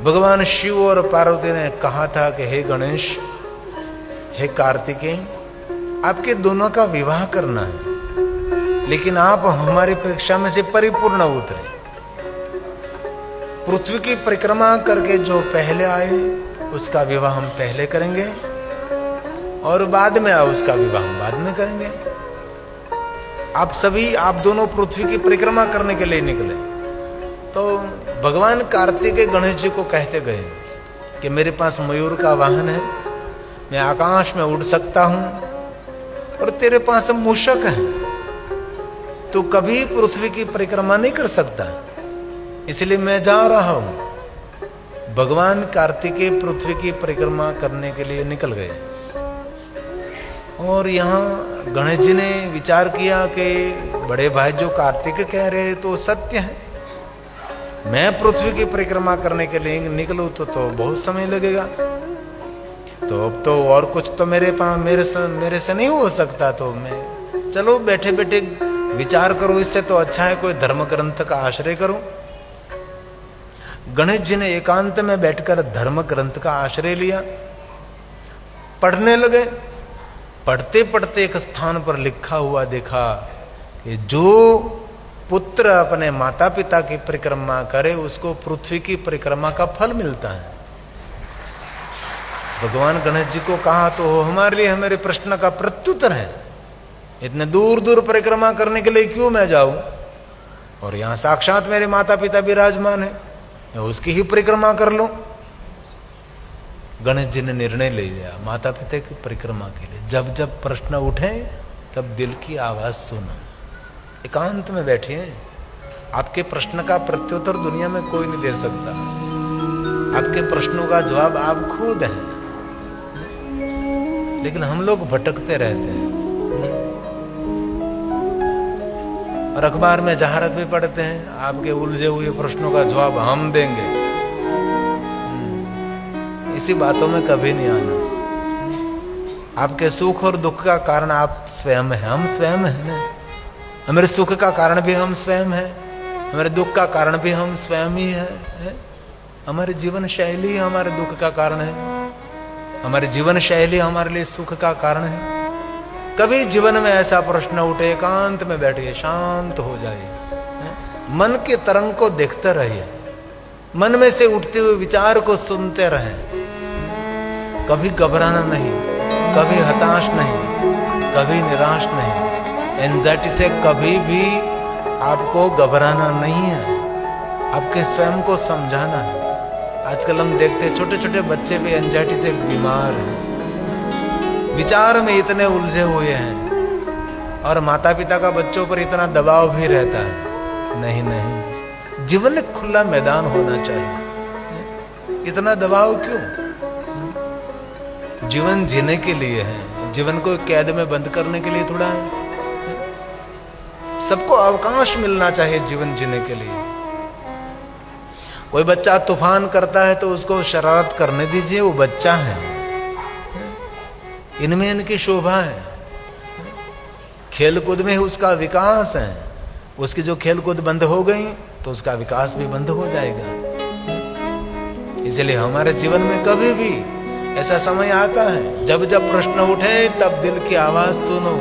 भगवान शिव और पार्वती ने कहा था कि हे गणेश, हे कार्तिकेय, आपके दोनों का विवाह करना है, लेकिन आप हमारी परीक्षा में से परिपूर्ण उतरे। पृथ्वी की परिक्रमा करके जो पहले आए उसका विवाह हम पहले करेंगे, और बाद में आए उसका विवाह हम बाद में करेंगे। आप दोनों पृथ्वी की परिक्रमा करने के लिए निकले। तो भगवान कार्तिकेय गणेश जी को कहते गए कि मेरे पास मयूर का वाहन है, मैं आकाश में उड़ सकता हूं, और तेरे पास मूषक है, तो कभी पृथ्वी की परिक्रमा नहीं कर सकता, इसलिए मैं जा रहा हूं। भगवान कार्तिकेय पृथ्वी की परिक्रमा करने के लिए निकल गए। और यहाँ गणेश जी ने विचार किया कि बड़े भाई जो कार्तिकेय कह रहे तो सत्य है, मैं पृथ्वी की परिक्रमा करने के लिए निकलूं तो बहुत समय लगेगा, तो अब तो और कुछ तो मेरे से नहीं हो सकता, तो मैं चलो बैठे बैठे विचार करो, इससे तो अच्छा है कोई धर्म ग्रंथ का आश्रय करो। गणेश जी ने एकांत में बैठकर धर्म ग्रंथ का आश्रय लिया, पढ़ने लगे। पढ़ते पढ़ते एक स्थान पर लिखा हुआ देखा कि जो पुत्र अपने माता पिता की परिक्रमा करे उसको पृथ्वी की परिक्रमा का फल मिलता है। भगवान गणेश जी को कहा तो हमारे लिए हमारे प्रश्न का प्रत्युत्तर है, इतने दूर दूर परिक्रमा करने के लिए क्यों मैं जाऊं, और यहां साक्षात मेरे माता पिता विराजमान है, मैं उसकी ही परिक्रमा कर लूं। गणेश जी ने निर्णय ले लिया माता पिता की परिक्रमा के लिए। जब जब प्रश्न उठे तब दिल की आवाज सुनो, एकांत में बैठे हैं। आपके प्रश्न का प्रत्युत्तर दुनिया में कोई नहीं दे सकता, आपके प्रश्नों का जवाब आप खुद हैं, लेकिन हम लोग भटकते रहते हैं और अखबार में जाहिरात भी पढ़ते हैं, आपके उलझे हुए प्रश्नों का जवाब हम देंगे। इसी बातों में कभी नहीं आना। आपके सुख और दुख का कारण आप स्वयं हैं, हम स्वयं हैं ना। हमारे सुख का कारण भी हम स्वयं हैं, हमारे दुख का कारण भी हम स्वयं ही है। हमारी जीवन शैली हमारे दुख का कारण है, हमारी जीवन शैली हमारे लिए सुख का कारण है। कभी जीवन में ऐसा प्रश्न उठे, एकांत में बैठिए, शांत हो जाइए, मन के तरंग को देखते रहिए, मन में से उठते हुए विचार को सुनते रहें। कभी घबराना नहीं, कभी हताश नहीं, कभी निराश नहीं। एंजाइटी से कभी भी आपको घबराना नहीं है, आपके स्वयं को समझाना है। आजकल हम देखते हैं छोटे छोटे बच्चे भी एंजाइटी से बीमार हैं, विचार में इतने उलझे हुए हैं, और माता पिता का बच्चों पर इतना दबाव भी रहता है। नहीं नहीं, जीवन एक खुला मैदान होना चाहिए, इतना दबाव क्यों? जीवन जीने के लिए है, जीवन को कैद में बंद करने के लिए थोड़ा है। सबको अवकाश मिलना चाहिए जीवन जीने के लिए। कोई बच्चा तूफान करता है तो उसको शरारत करने दीजिए, वो बच्चा है, इनमें इनकी शोभा है। खेलकूद में उसका विकास है, उसकी जो खेलकूद बंद हो गई तो उसका विकास भी बंद हो जाएगा। इसलिए हमारे जीवन में कभी भी ऐसा समय आता है जब जब प्रश्न उठे तब दिल की आवाज सुनो,